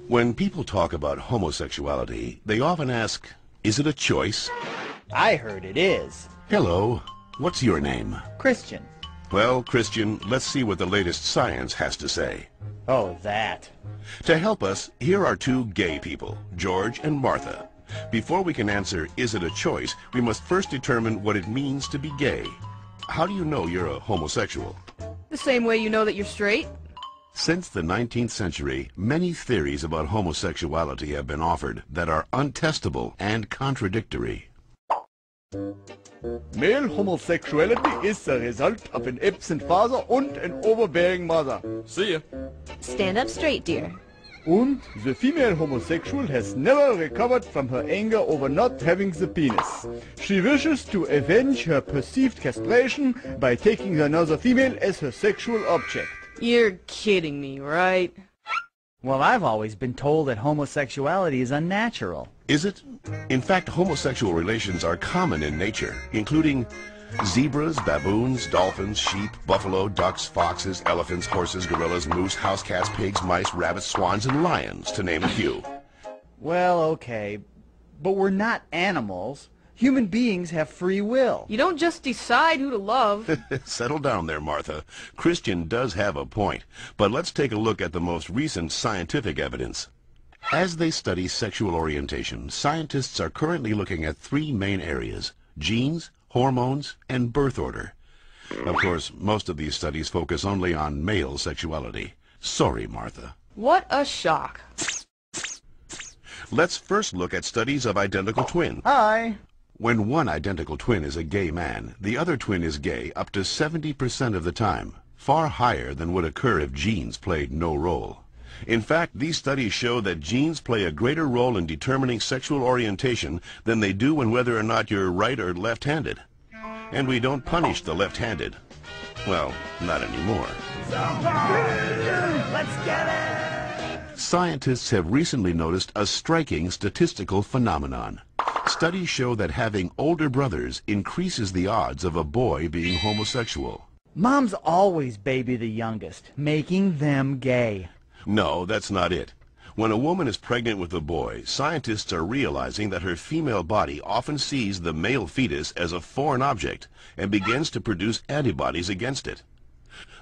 When people talk about homosexuality, they often ask, is it a choice? I heard it is. Hello, what's your name? Christian. Well, Christian, let's see what the latest science has to say. Oh, that. To help us, here are two gay people, George and Martha. Before we can answer, is it a choice, we must first determine what it means to be gay. How do you know you're a homosexual? The same way you know that you're straight. Since the 19th century, many theories about homosexuality have been offered that are untestable and contradictory. Male homosexuality is the result of an absent father and an overbearing mother. See ya. Stand up straight, dear. And the female homosexual has never recovered from her anger over not having the penis. She wishes to avenge her perceived castration by taking another female as her sexual object. You're kidding me, right? Well, I've always been told that homosexuality is unnatural. Is it? In fact, homosexual relations are common in nature, including zebras, baboons, dolphins, sheep, buffalo, ducks, foxes, elephants, horses, gorillas, moose, house cats, pigs, mice, rabbits, swans, and lions, to name a few. Well, okay, but we're not animals. Human beings have free will. You don't just decide who to love. Settle down there, Martha. Christian does have a point, but let's take a look at the most recent scientific evidence. As they study sexual orientation, scientists are currently looking at three main areas: genes, hormones, and birth order. Of course, most of these studies focus only on male sexuality. Sorry, Martha. What a shock. Let's first look at studies of identical twins. Hi. When one identical twin is a gay man, the other twin is gay up to 70% of the time, far higher than would occur if genes played no role. In fact, these studies show that genes play a greater role in determining sexual orientation than they do in whether or not you're right or left-handed. And we don't punish the left-handed. Well, not anymore. Let's get it! Scientists have recently noticed a striking statistical phenomenon. Studies show that having older brothers increases the odds of a boy being homosexual. Moms always baby the youngest, making them gay. No, that's not it. When a woman is pregnant with a boy, scientists are realizing that her female body often sees the male fetus as a foreign object and begins to produce antibodies against it.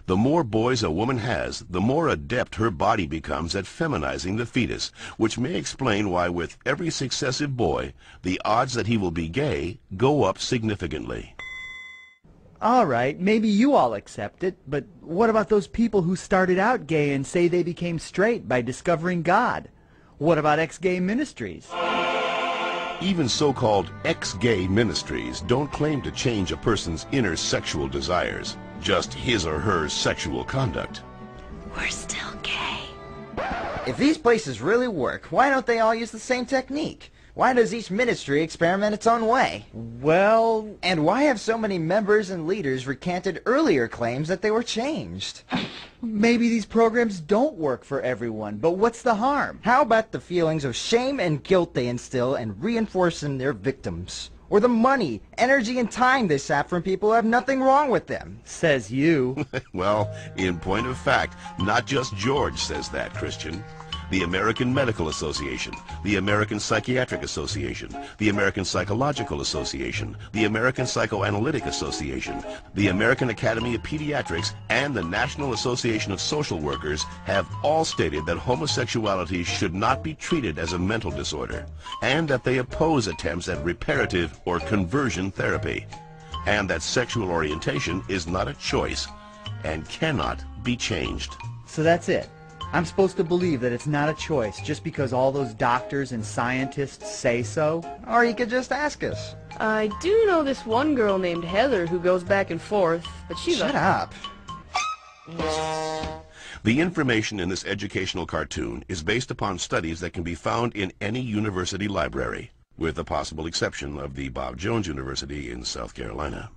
The more boys a woman has, the more adept her body becomes at feminizing the fetus, which may explain why with every successive boy, the odds that he will be gay go up significantly. All right, maybe you all accept it, but what about those people who started out gay and say they became straight by discovering God? What about ex-gay ministries? Even so-called ex-gay ministries don't claim to change a person's inner sexual desires, just his or her sexual conduct. We're still gay. If these places really work, why don't they all use the same technique? Why does each ministry experiment its own way? Well, And why have so many members and leaders recanted earlier claims that they were changed? maybe these programs don't work for everyone, but what's the harm? How about the feelings of shame and guilt they instill and reinforce in their victims? Or the money, energy, and time they sap from people who have nothing wrong with them? Says you. Well, in point of fact, not just George says that, Christian. The American Medical Association, the American Psychiatric Association, the American Psychological Association, the American Psychoanalytic Association, the American Academy of Pediatrics, and the National Association of Social Workers have all stated that homosexuality should not be treated as a mental disorder, and that they oppose attempts at reparative or conversion therapy, and that sexual orientation is not a choice and cannot be changed. So that's it. I'm supposed to believe that it's not a choice just because all those doctors and scientists say so? Or you could just ask us. I do know this one girl named Heather who goes back and forth, but she's Shut up. The information in this educational cartoon is based upon studies that can be found in any university library, with the possible exception of the Bob Jones University in South Carolina.